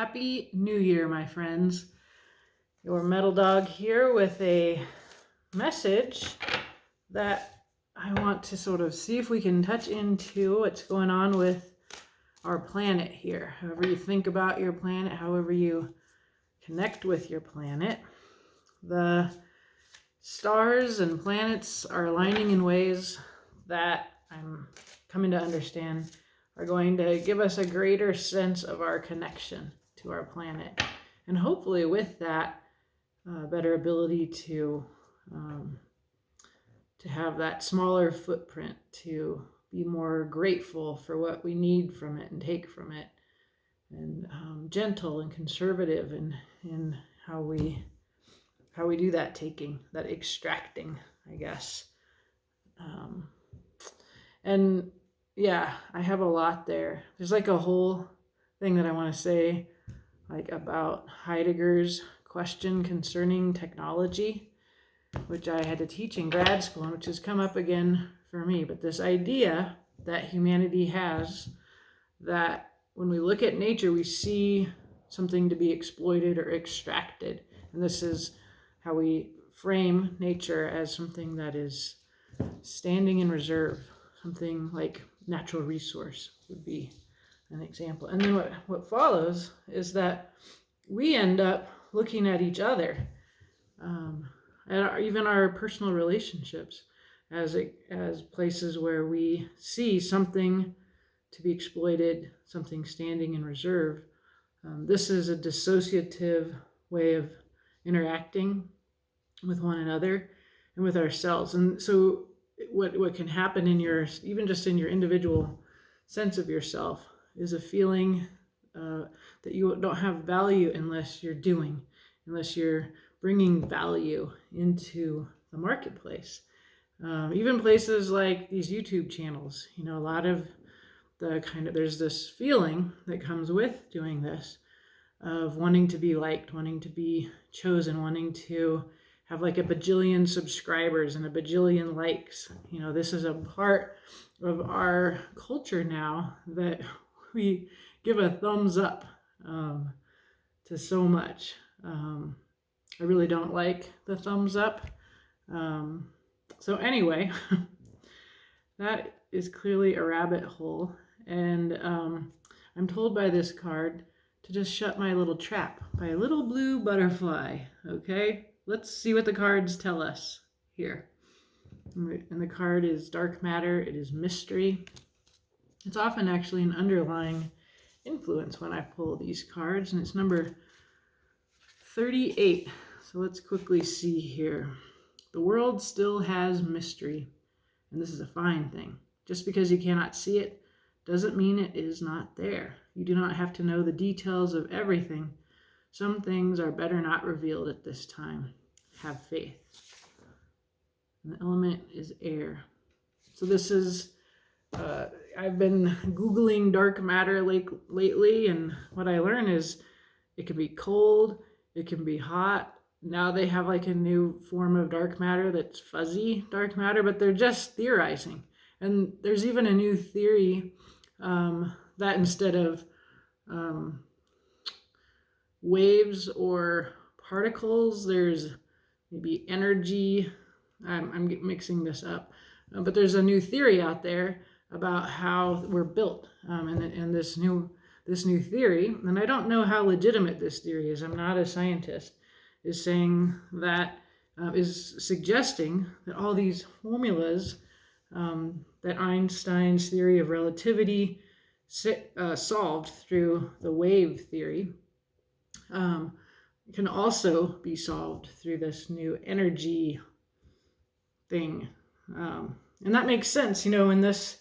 Happy New Year, my friends. Your Metal Dog here with a message that I want to sort of see if we can touch into what's going on with our planet here. However you think about your planet, however you connect with your planet, the stars and planets are aligning in ways that I'm coming to understand are going to give us a greater sense of our connection to our planet. And hopefully with that, better ability to have that smaller footprint, to be more grateful for what we need from it and take from it, and gentle and conservative in how we do that taking, that extracting, I guess. And yeah, I have a lot there. There's like a whole thing that I want to say, like about Heidegger's question concerning technology, which I had to teach in grad school and which has come up again for me. But this idea that humanity has, that when we look at nature, we see something to be exploited or extracted. And this is how we frame nature as something that is standing in reserve, something like natural resource would be an example. And then what follows is that we end up looking at each other, even our personal relationships, as places where we see something to be exploited, something standing in reserve. This is a dissociative way of interacting with one another and with ourselves. And so what can happen in even just in your individual sense of yourself, is a feeling that you don't have value unless you're doing, unless you're bringing value into the marketplace. Even places like these YouTube channels, a lot of there's this feeling that comes with doing this, of wanting to be liked, wanting to be chosen, wanting to have like a bajillion subscribers and a bajillion likes. This is a part of our culture now, that we give a thumbs up to so much. I really don't like the thumbs up. So anyway, that is clearly a rabbit hole. And I'm told by this card to just shut my little trap by a little blue butterfly. Okay, let's see what the cards tell us here. And the card is dark matter. It is mystery. It's often actually an underlying influence when I pull these cards, and it's number 38. So let's quickly see here. The world still has mystery, and this is a fine thing. Just because you cannot see it doesn't mean it is not there. You do not have to know the details of everything. Some things are better not revealed at this time. Have faith. And the element is air. So this is I've been Googling dark matter lately, and what I learned is it can be cold, it can be hot. Now they have like a new form of dark matter that's fuzzy dark matter, but they're just theorizing. And there's even a new theory that instead of waves or particles, there's maybe energy. I'm mixing this up, but there's a new theory out there about how we're built, and this new theory, and I don't know how legitimate this theory is, I'm not a scientist, is saying that is suggesting that all these formulas that Einstein's theory of relativity solved through the wave theory can also be solved through this new energy thing. And that makes sense, in this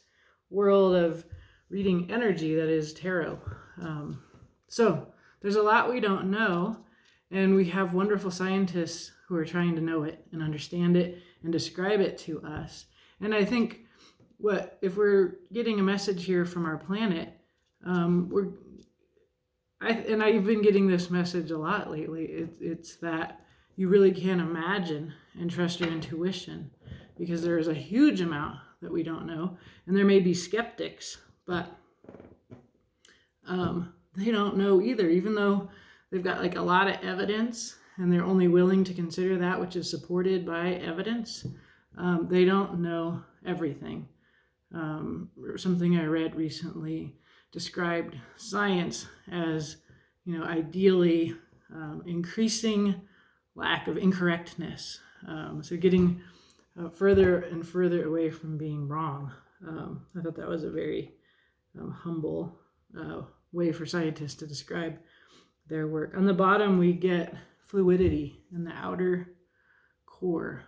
world of reading energy that is tarot. So there's a lot we don't know, and we have wonderful scientists who are trying to know it and understand it and describe it to us. And I think if we're getting a message here from our planet, I've been getting this message a lot lately. It's that you really can't imagine and trust your intuition, because there is a huge amount that we don't know, and there may be skeptics, but they don't know either, even though they've got like a lot of evidence and they're only willing to consider that which is supported by evidence. They don't know everything. Something I read recently described science as, ideally increasing lack of incorrectness. So getting further and further away from being wrong. I thought that was a very humble way for scientists to describe their work. On the bottom, we get fluidity in the outer core.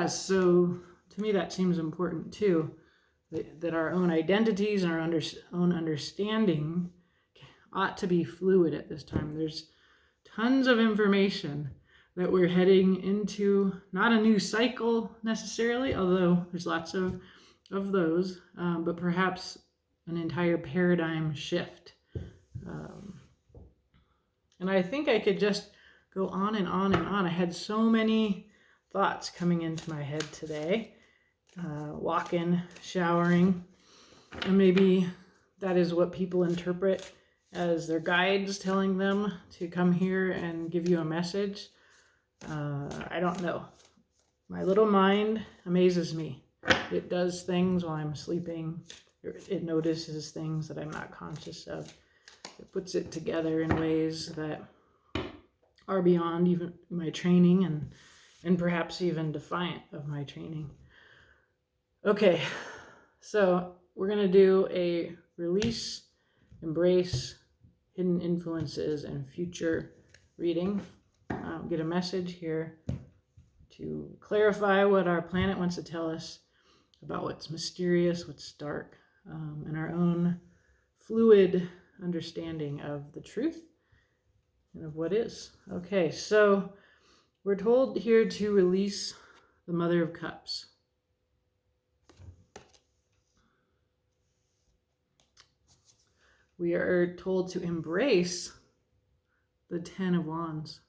So to me that seems important too, that our own identities and our own understanding ought to be fluid at this time. There's tons of information that we're heading into, not a new cycle necessarily, although there's lots of those, but perhaps an entire paradigm shift. And I think I could just go on and on and on. I had so many thoughts coming into my head today, walking, showering, and maybe that is what people interpret as their guides telling them to come here and give you a message. I don't know. My little mind amazes me. It does things while I'm sleeping. It notices things that I'm not conscious of. It puts it together in ways that are beyond even my training and perhaps even defiant of my training. Okay, so we're going to do a release, embrace, hidden influences, and future reading. Get a message here to clarify what our planet wants to tell us about what's mysterious, what's dark, and our own fluid understanding of the truth and of what is. Okay, so we're told here to release the Mother of Cups. We are told to embrace the Ten of Wands.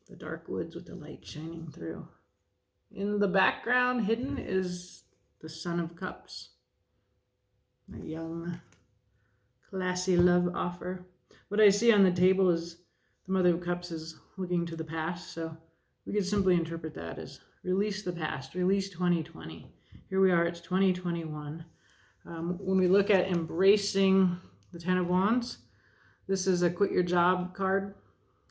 The dark woods with the light shining through. In the background, hidden, is the Son of Cups. A young, classy love offer. What I see on the table is the Mother of Cups is looking to the past, so we could simply interpret that as release the past, release 2020. Here we are, it's 2021. When we look at embracing the Ten of Wands, this is a quit your job card.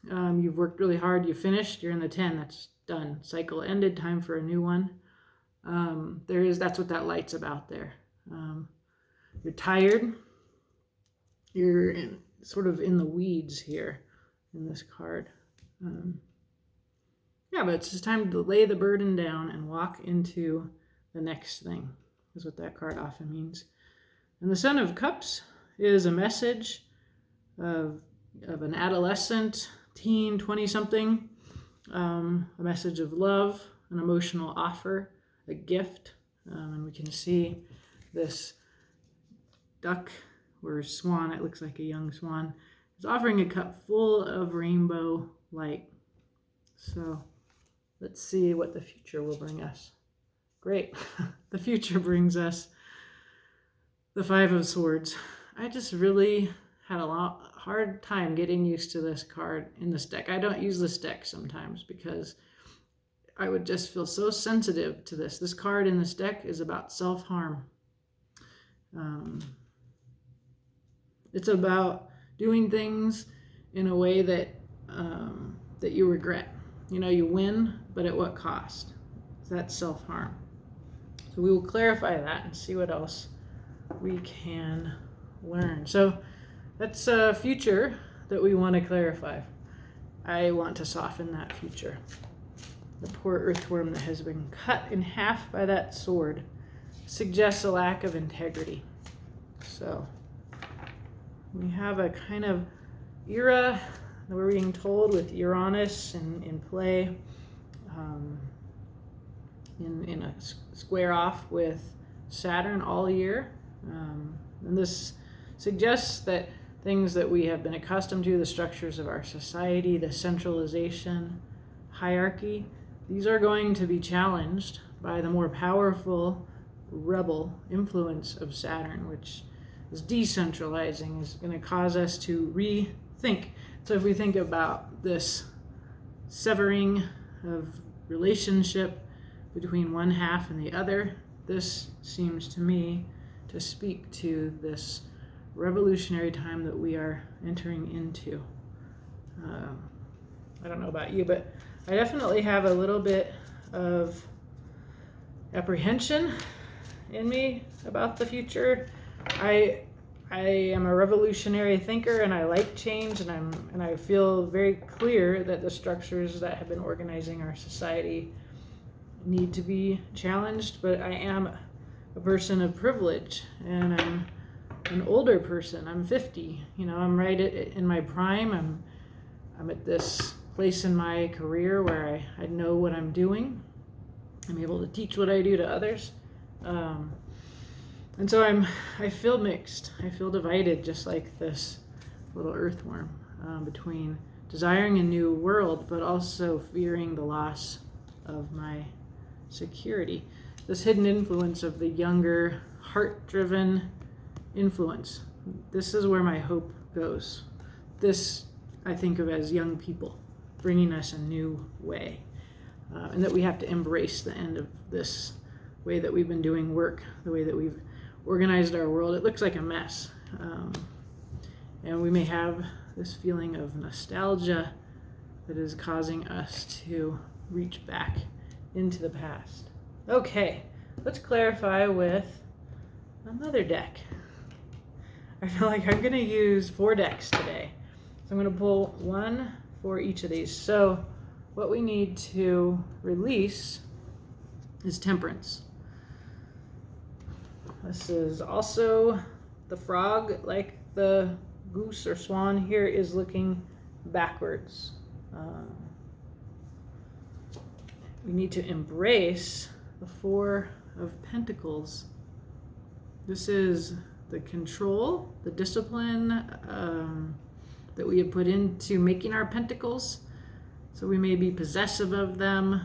You've worked really hard, you finished, you're in the 10, that's done. Cycle ended, time for a new one. That's what that light's about there. You're tired. You're sort of in the weeds here in this card. But it's just time to lay the burden down and walk into the next thing, is what that card often means. And the Son of Cups is a message of an adolescent, teen, 20-something, a message of love, an emotional offer, a gift. And we can see this duck or swan, it looks like a young swan, is offering a cup full of rainbow light. So let's see what the future will bring us. Great. The future brings us the Five of Swords. I just really had a hard time getting used to this card in this deck. I don't use this deck sometimes because I would just feel so sensitive to this. This card in this deck is about self-harm. It's about doing things in a way that you regret. You win, but at what cost? That's self-harm. So we will clarify that and see what else we can learn. So that's a future that we want to clarify. I want to soften that future. The poor earthworm that has been cut in half by that sword suggests a lack of integrity. So we have a kind of era that we're being told with Uranus in play, in a square off with Saturn all year. And this suggests that things that we have been accustomed to, the structures of our society, the centralization, hierarchy, these are going to be challenged by the more powerful rebel influence of Saturn, which is decentralizing, is going to cause us to rethink. So if we think about this severing of relationship between one half and the other, this seems to me to speak to this revolutionary time that we are entering into. I don't know about you, but I definitely have a little bit of apprehension in me about the future. I am a revolutionary thinker, and I like change, and I feel very clear that the structures that have been organizing our society need to be challenged. But I am a person of privilege, and I'm an older person. I'm 50. I'm right in my prime. I'm at this place in my career where I know what I'm doing. I'm able to teach what I do to others. And so I feel mixed. I feel divided, just like this little earthworm, between desiring a new world, but also fearing the loss of my security. This hidden influence of the younger, heart-driven influence. This is where my hope goes. This I think of as young people, bringing us a new way. And that we have to embrace the end of this way that we've been doing work, the way that we've organized our world. It looks like a mess. And we may have this feeling of nostalgia that is causing us to reach back into the past. Okay, let's clarify with another deck. I feel like I'm going to use 4 decks today. So I'm going to pull one for each of these. So what we need to release is Temperance. This is also the frog, like the goose or swan here, is looking backwards. We need to embrace the 4 of Pentacles. This is the control, the discipline that we have put into making our pentacles. So we may be possessive of them.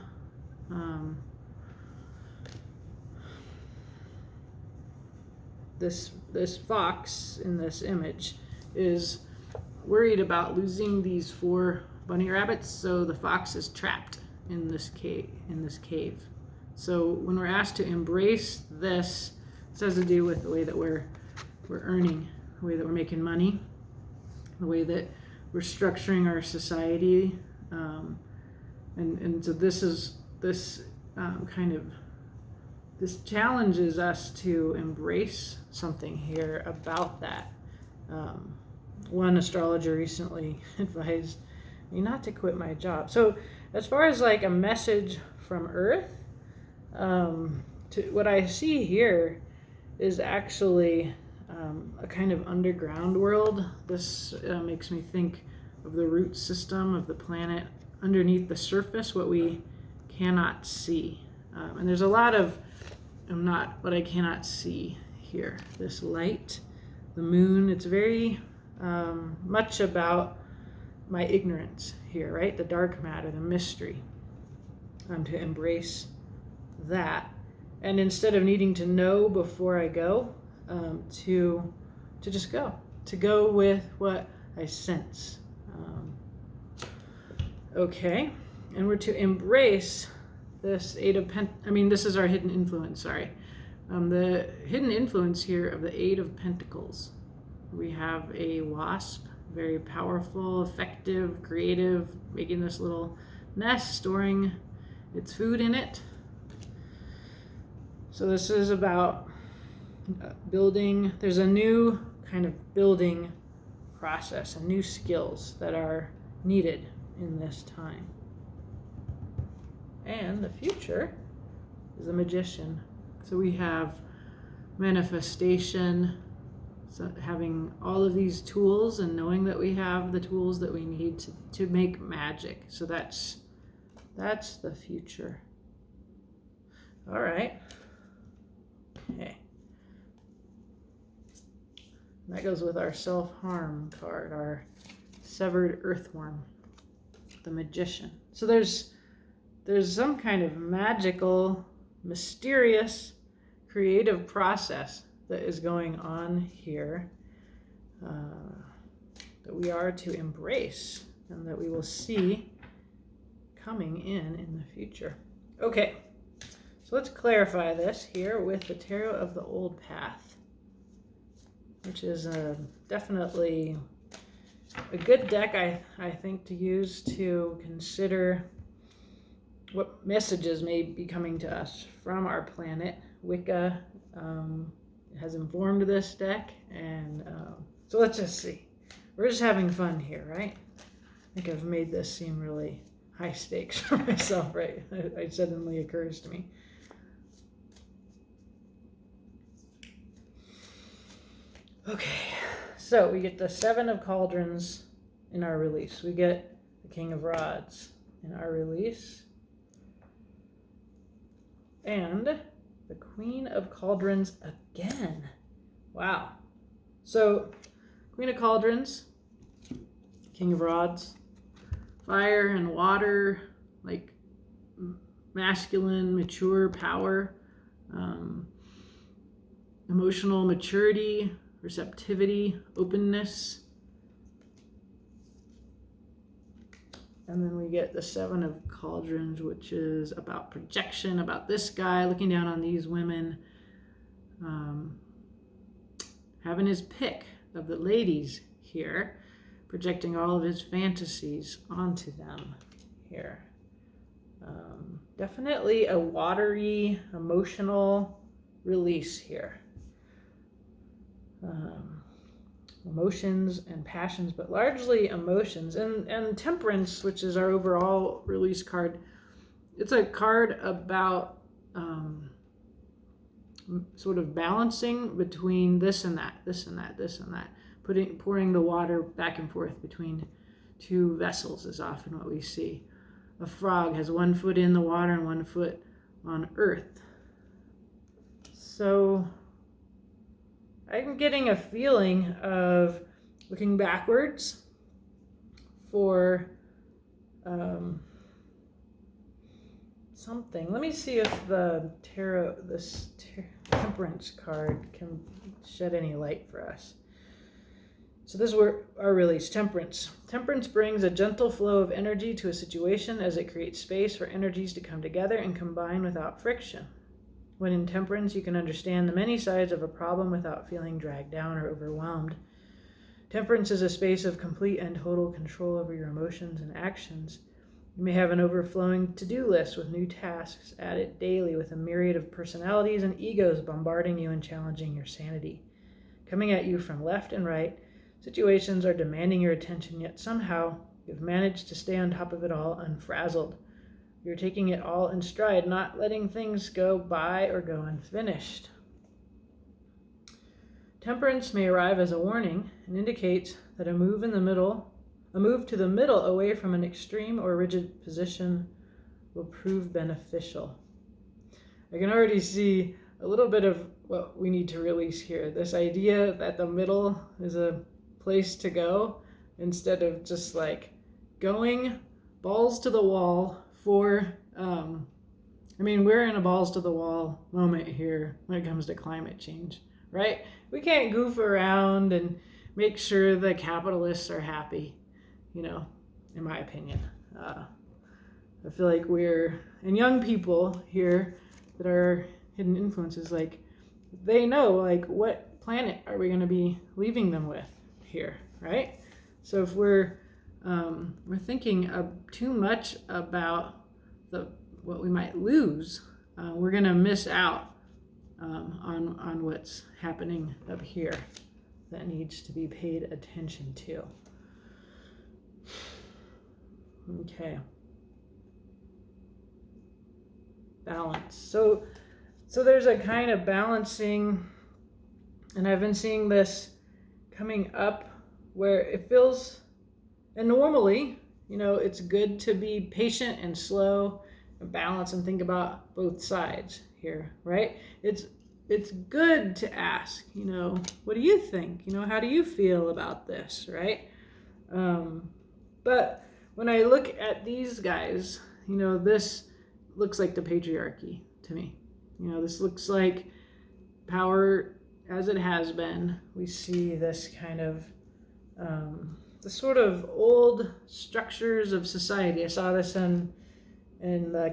This fox in this image is worried about losing these 4 bunny rabbits, so the fox is trapped in this cave. So when we're asked to embrace this, this has to do with the way that we're earning, the way that we're making money, the way that we're structuring our society, and so this challenges us to embrace something here about that. One astrologer recently advised me not to quit my job. So as far as like a message from Earth, to what I see here is actually a kind of underground world. This makes me think of the root system of the planet underneath the surface, what we cannot see. And there's a lot of what I cannot see here. This light, the moon, it's very much about my ignorance here, right? The dark matter, the mystery. To embrace that. And instead of needing to know before I go, to just go. To go with what I sense. Okay. And we're to embrace this this is our hidden influence, sorry. The hidden influence here of the 8 of Pentacles. We have a wasp, very powerful, effective, creative, making this little nest, storing its food in it. So this is about building. There's a new kind of building process and new skills that are needed in this time. And the future is the Magician. So we have manifestation, so having all of these tools and knowing that we have the tools that we need to make magic. So that's the future. All right. Okay. And that goes with our self-harm card, our severed earthworm, the Magician. So there's some kind of magical, mysterious creative process that is going on here that we are to embrace and that we will see coming in the future. Okay, so let's clarify this here with the Tarot of the Old Path, which is definitely a good deck, I think, to use to consider what messages may be coming to us from our planet. Wicca has informed this deck, and so let's just see. We're just having fun here, right? I think I've made this seem really high stakes for myself, right? It suddenly occurs to me. Okay, so we get the Seven of Cauldrons in our release. We get the King of Rods in our release. And the Queen of Cauldrons again. Wow. So, Queen of Cauldrons, King of Rods, fire and water, like masculine, mature power, emotional maturity, receptivity, openness. And then we get the Seven of Cauldrons, which is about projection, about this guy looking down on these women, having his pick of the ladies here, projecting all of his fantasies onto them here. Definitely a watery, emotional release here. Emotions and passions, but largely emotions. And Temperance, which is our overall release card, it's a card about sort of balancing between this and that, this and that, this and that. Pouring the water back and forth between two vessels is often what we see. A frog has one foot in the water and one foot on earth. So I'm getting a feeling of looking backwards for something. Let me see if the Temperance card can shed any light for us. So this is our release, Temperance. Temperance brings a gentle flow of energy to a situation as it creates space for energies to come together and combine without friction. When in Temperance, you can understand the many sides of a problem without feeling dragged down or overwhelmed. Temperance is a space of complete and total control over your emotions and actions. You may have an overflowing to-do list with new tasks added daily, with a myriad of personalities and egos bombarding you and challenging your sanity. Coming at you from left and right, situations are demanding your attention, yet somehow you've managed to stay on top of it all unfrazzled. You're taking it all in stride, not letting things go by or go unfinished. Temperance may arrive as a warning and indicates that a move to the middle away from an extreme or rigid position will prove beneficial. I can already see a little bit of what we need to release here. This idea that the middle is a place to go instead of just like going balls to the wall for, we're in a balls to the wall moment here when it comes to climate change, right? We can't goof around and make sure the capitalists are happy, in my opinion. I feel like and young people here that are hidden influences, like, they know, like, what planet are we going to be leaving them with here, right? So if we're thinking too much about what we might lose, we're going to miss out on what's happening up here that needs to be paid attention to. Okay. Balance. So there's a kind of balancing, and I've been seeing this coming up where it feels, and normally, it's good to be patient and slow and balance and think about both sides here, right? It's good to ask, what do you think? How do you feel about this, right? But when I look at these guys, this looks like the patriarchy to me. This looks like power as it has been. We see this kind of the sort of old structures of society. I saw this in the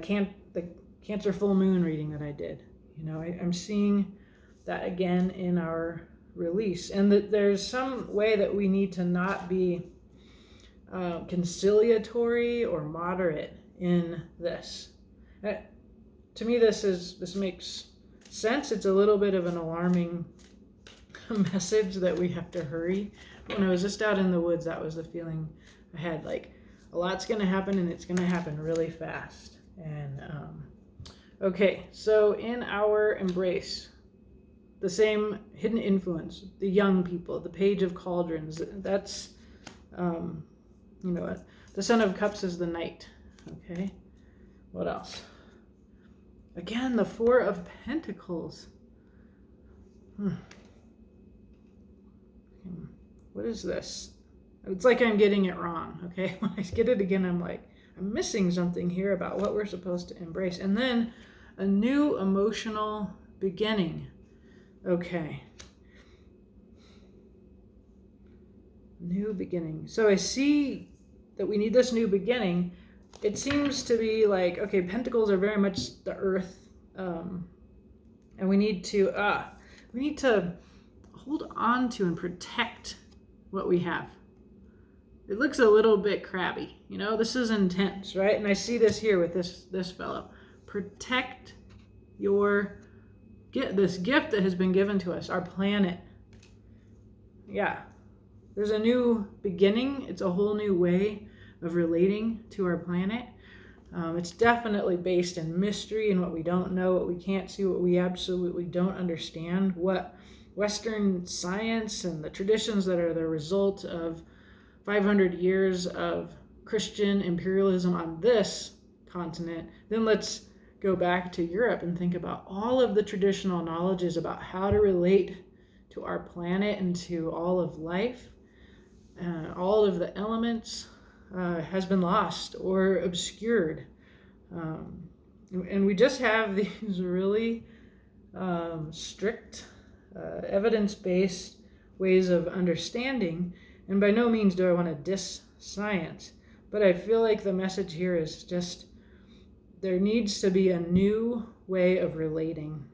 Cancer full moon reading that I did. I'm seeing that again in our release, and that there's some way that we need to not be conciliatory or moderate in this. To me, this makes sense. It's a little bit of an alarming message that we have to hurry. When I was just out in the woods, that was the feeling I had. Like, a lot's going to happen, and it's going to happen really fast. And okay, so in our embrace, the same hidden influence, the young people, the Page of Cauldrons, that's the Son of Cups is the knight. Okay, what else? Again, the Four of Pentacles. What is this? It's like I'm getting it wrong, okay? When I get it again, I'm like, I'm missing something here about what we're supposed to embrace. And then a new emotional beginning. Okay. New beginning. So I see that we need this new beginning. It seems to be like, okay, Pentacles are very much the earth, and we need to hold on to and protect what we have. It looks a little bit crabby, this is intense, right? And I see this here with this fellow. Protect this gift that has been given to us, our planet. Yeah, there's a new beginning. It's a whole new way of relating to our planet. It's definitely based in mystery and what we don't know, what we can't see, what we absolutely don't understand, what Western science and the traditions that are the result of 500 years of Christian imperialism on this continent. Then let's go back to Europe and think about all of the traditional knowledges about how to relate to our planet and to all of life. All of the elements has been lost or obscured. And we just have these really strict, evidence-based ways of understanding. And by no means do I want to diss science, but I feel like the message here is just there needs to be a new way of relating,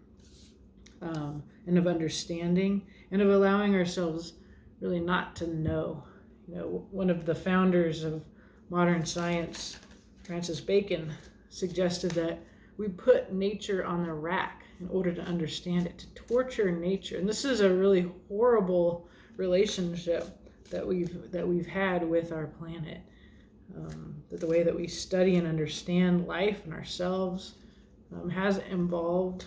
and of understanding, and of allowing ourselves really not to know. One of the founders of modern science, Francis Bacon, suggested that we put nature on the rack in order to understand it, to torture nature. And this is a really horrible relationship that we've had with our planet. That the way that we study and understand life and ourselves has involved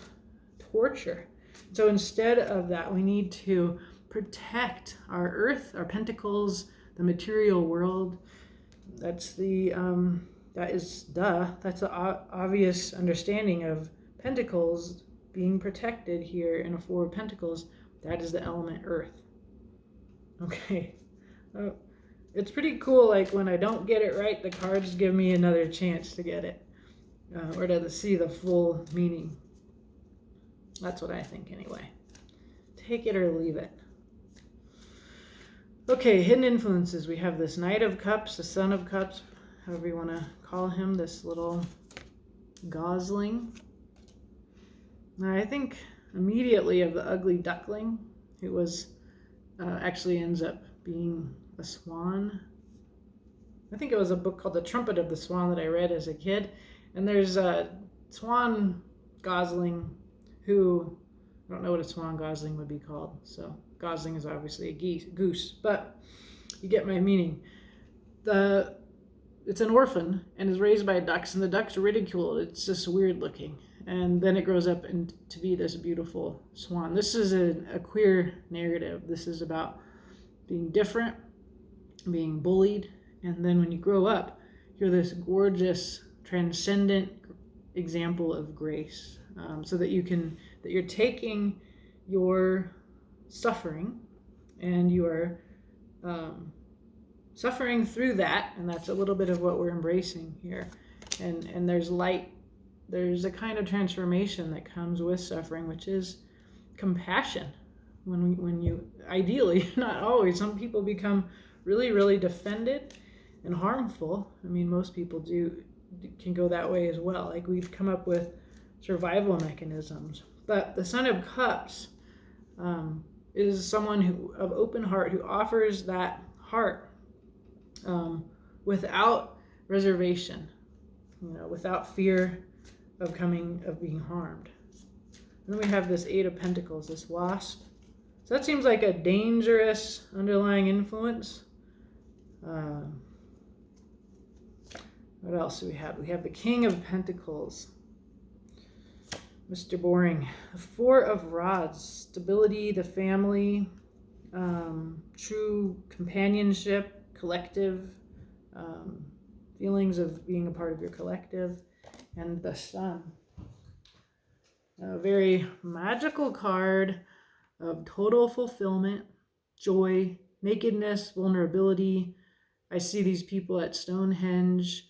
torture. So instead of that, we need to protect our earth, our pentacles, the material world. That's the obvious understanding of pentacles being protected here in a Four of Pentacles. That is the element earth. Okay. It's pretty cool, like when I don't get it right, the cards give me another chance to get it, or to see the full meaning. That's what I think anyway. Take it or leave it. Okay, hidden influences. We have this Knight of Cups, the Son of Cups, however you want to call him, this little gosling. Now I think immediately of the ugly duckling, who was actually ends up being a swan. I think it was a book called The Trumpet of the Swan that I read as a kid. And there's a swan gosling who, I don't know what a swan gosling would be called. So gosling is obviously a goose, but you get my meaning. It's an orphan and is raised by ducks, and the ducks are ridiculed. It's just weird looking. And then it grows up to be this beautiful swan. This is a queer narrative. This is about being different, being bullied, and then when you grow up, you're this gorgeous, transcendent example of grace. So that you're taking your suffering and you are suffering through that, and that's a little bit of what we're embracing here. And there's light. There's a kind of transformation that comes with suffering, which is compassion. When you ideally, not always, some people become really, really defended and harmful. I mean, most people can go that way as well. Like, we've come up with survival mechanisms. But the Son of Cups is someone of open heart, who offers that heart without reservation, without fear of being harmed. And then we have this Eight of Pentacles, this wasp. So that seems like a dangerous underlying influence. What else do we have? We have the King of Pentacles, Mr. Boring. The Four of Rods, stability, the family, true companionship, collective, feelings of being a part of your collective, and the Sun. A very magical card of total fulfillment, joy, nakedness, vulnerability. I see these people at Stonehenge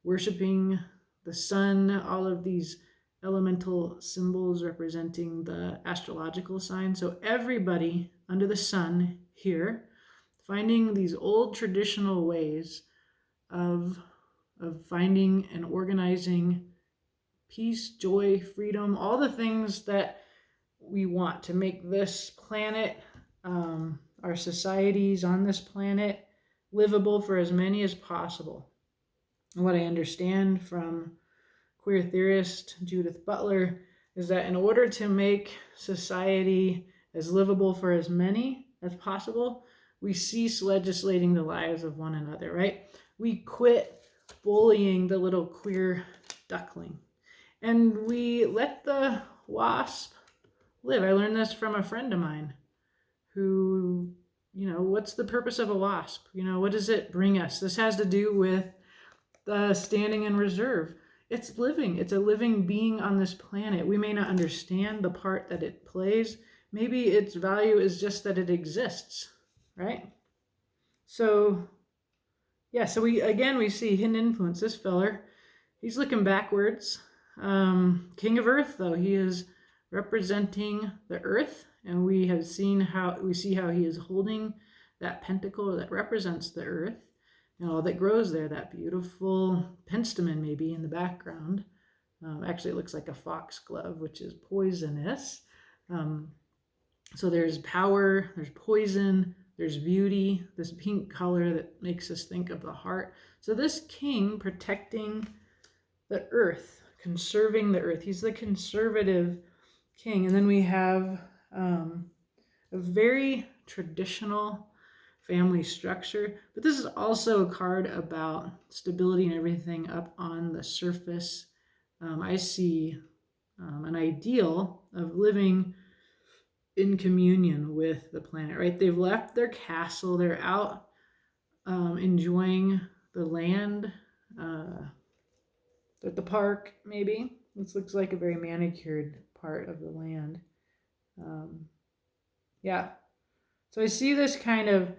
worshiping the sun, all of these elemental symbols representing the astrological sign. So everybody under the sun here, finding these old traditional ways of finding and organizing peace, joy, freedom, all the things that we want to make this planet, our societies on this planet, livable for as many as possible. And what I understand from queer theorist Judith Butler is that in order to make society as livable for as many as possible, we cease legislating the lives of one another, right? We quit bullying the little queer duckling, and we let the wasp live. I learned this from a friend of mine who, what's the purpose of a wasp? What does it bring us? This has to do with the standing in reserve. It's living. It's a living being on this planet. We may not understand the part that it plays. Maybe its value is just that it exists, right? So, yeah, so we see hidden influence. This feller, he's looking backwards. King of Earth, though, he is representing the earth, and we see how he is holding that pentacle that represents the earth and all that grows there, that beautiful penstemon maybe in the background. Actually, it looks like a foxglove, which is poisonous. So there's power, there's poison, there's beauty, this pink color that makes us think of the heart. So this king protecting the earth, conserving the earth, he's the conservative king. And then we have a very traditional family structure, but this is also a card about stability and everything up on the surface. I see an ideal of living in communion with the planet, right? They've left their castle, they're out enjoying the land, at the park maybe. This looks like a very manicured part of the land. Yeah. So I see this kind of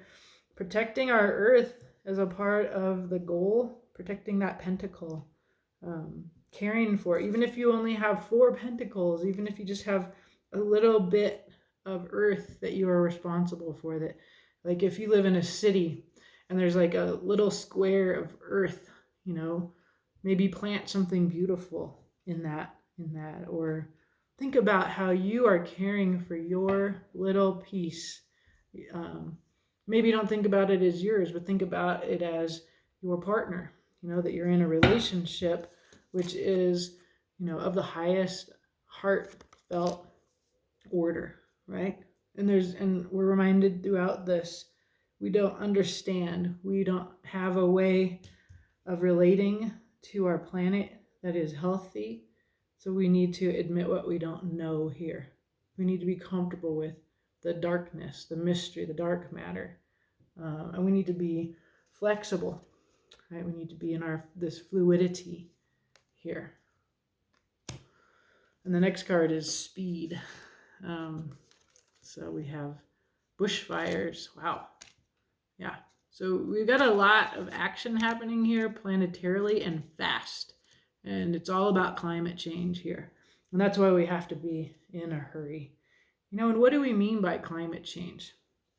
protecting our earth as a part of the goal, protecting that pentacle, caring for it. Even if you only have 4 pentacles, even if you just have a little bit of earth that you are responsible for, that, like, if you live in a city and there's like a little square of earth, maybe plant something beautiful in that, or think about how you are caring for your little piece. Maybe don't think about it as yours, but think about it as your partner, that you're in a relationship, which is, of the highest heartfelt order, right? And we're reminded throughout this, we don't understand, we don't have a way of relating to our planet that is healthy. So we need to admit what we don't know here. We need to be comfortable with the darkness, the mystery, the dark matter. And we need to be flexible, right? We need to be in this fluidity here. And the next card is speed. So we have bushfires. Wow. Yeah. So we've got a lot of action happening here planetarily and fast. And it's all about climate change here. And that's why we have to be in a hurry. And what do we mean by climate change?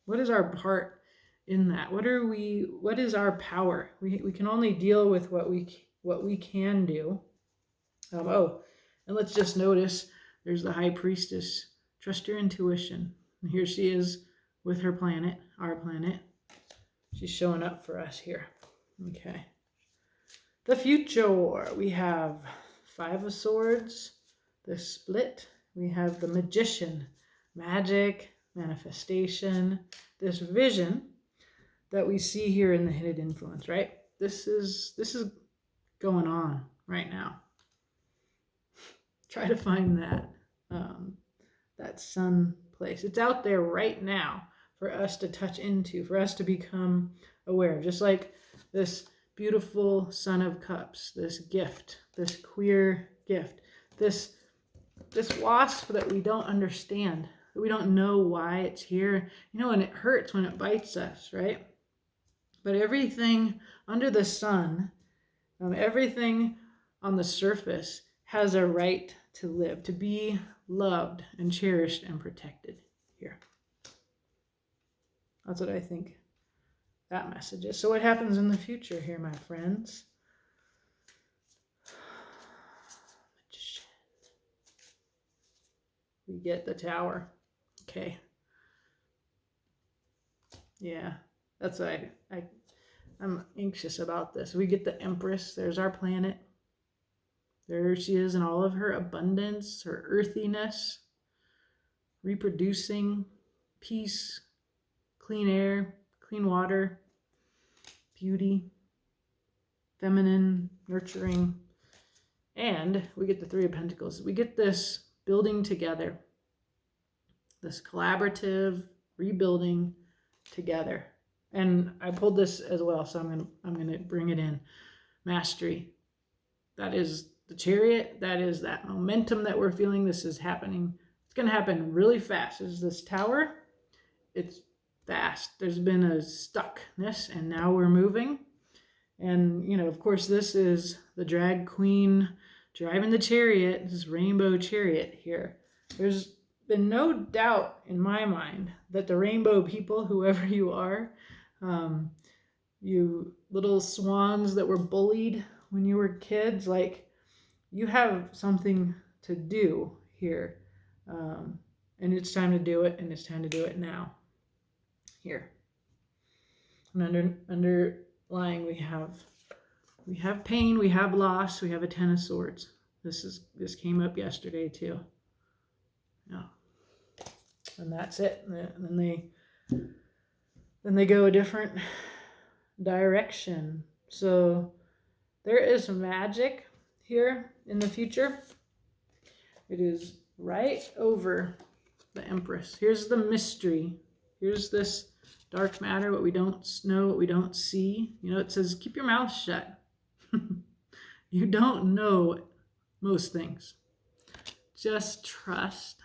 What is our part in that? What is our power? We can only deal with what we can do. And let's just notice there's the high priestess. Trust your intuition. And here she is with her planet, our planet. She's showing up for us here. Okay. The future. We have 5 of Swords, the split. We have the Magician, magic, manifestation, this vision that we see here in the Hidden Influence, right? This is going on right now. Try to find that sun place. It's out there right now for us to touch into, for us to become aware of. Just like this beautiful Son of Cups, this gift, this queer gift, this wasp that we don't understand, that we don't know why it's here. And it hurts when it bites us, right? But everything under the sun, everything on the surface has a right to live, to be loved and cherished and protected here. That's what I think that message is. So what happens in the future here, my friends? We get the Tower. Okay. Yeah, that's what I'm anxious about this. We get the Empress. There's our planet. There she is in all of her abundance, her earthiness, reproducing, peace, clean air, clean water, beauty, feminine, nurturing. And we get the 3 of Pentacles. We get this building together, this collaborative rebuilding together. And I pulled this as well, so I'm gonna bring it in. Mastery. That is the Chariot. That is that momentum that we're feeling. This is happening. It's gonna happen really fast. This is this Tower. It's fast. There's been a stuckness, and now we're moving. And of course, this is the drag queen driving the chariot, this rainbow chariot here. There's been no doubt in my mind that the rainbow people, whoever you are, you little swans that were bullied when you were kids, like, you have something to do here. And it's time to do it, and it's time to do it now. Here. And underlying we have pain, we have loss, we have a 10 of Swords. This came up yesterday too. Yeah. And that's it. And then they go a different direction. So there is magic here in the future. It is right over the Empress. Here's the mystery. Here's this dark matter, what we don't know, what we don't see. It says, keep your mouth shut. You don't know most things. Just trust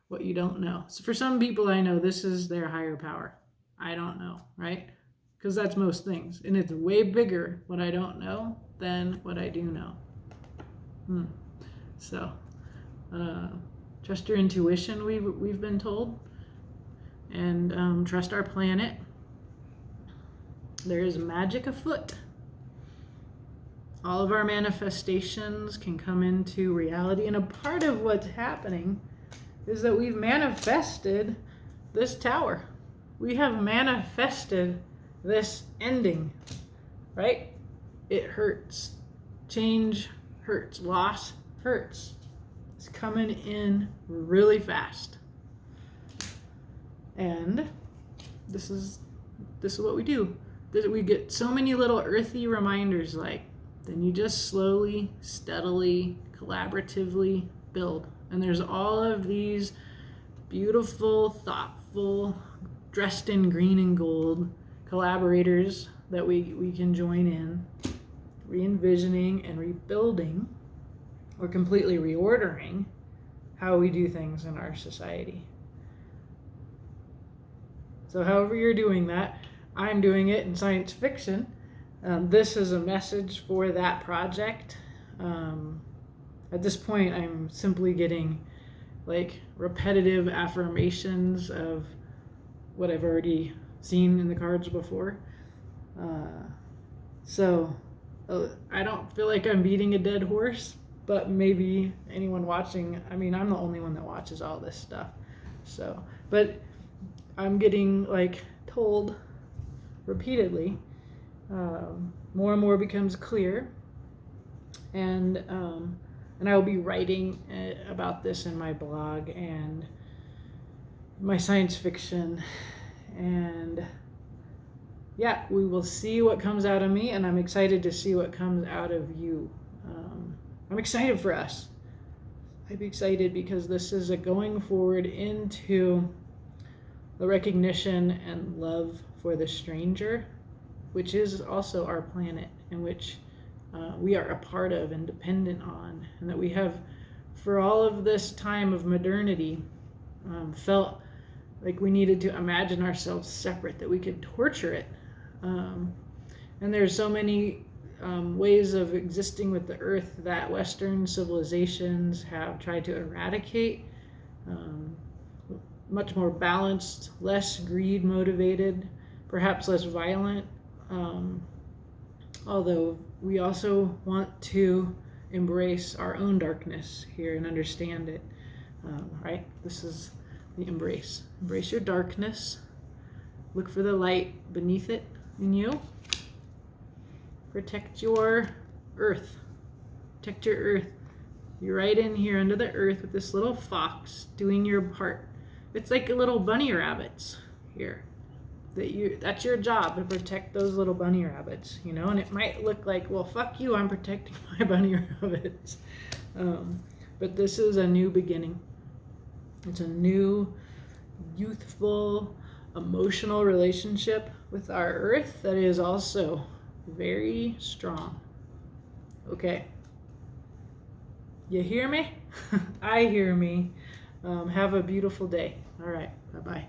what you don't know. So for some people, I know this is their higher power. I don't know, right? Because that's most things. And it's way bigger what I don't know than what I do know. So, trust your intuition, we've been told. And trust our planet. There is magic afoot. All of our manifestations can come into reality. And a part of what's happening is that we've manifested this Tower. We have manifested this ending, right? It hurts. Change hurts. Loss hurts. It's coming in really fast. And this is what we do. We get so many little earthy reminders, like, then you just slowly, steadily, collaboratively build. And there's all of these beautiful, thoughtful, dressed in green and gold collaborators that we can join in, re-envisioning and rebuilding, or completely reordering how we do things in our society. So however you're doing that, I'm doing it in science fiction. This is a message for that project. At this point, I'm simply getting like repetitive affirmations of what I've already seen in the cards before. So I don't feel like I'm beating a dead horse, but maybe anyone watching, I mean, I'm the only one that watches all this stuff. So, but I'm getting like told repeatedly, more and more becomes clear, and I will be writing about this in my blog and my science fiction, and yeah, we will see what comes out of me, and I'm excited to see what comes out of you. I'm excited for us. I'm excited because this is a going forward into the recognition and love for the stranger, which is also our planet, in which we are a part of and dependent on, and that we have, for all of this time of modernity, felt like we needed to imagine ourselves separate, that we could torture it. And there's so many ways of existing with the earth that Western civilizations have tried to eradicate. Much more balanced, less greed motivated, perhaps less violent. Although we also want to embrace our own darkness here and understand it. Right? This is the embrace. Embrace your darkness. Look for the light beneath it in you. Protect your earth. Protect your earth. You're right in here under the earth with this little fox doing your part. It's like little bunny rabbits here. That's your job, to protect those little bunny rabbits, you know. And it might look like, well, fuck you, I'm protecting my bunny rabbits. But this is a new beginning. It's a new, youthful, emotional relationship with our earth that is also very strong. Okay. You hear me? I hear me. Have a beautiful day. All right. Bye-bye.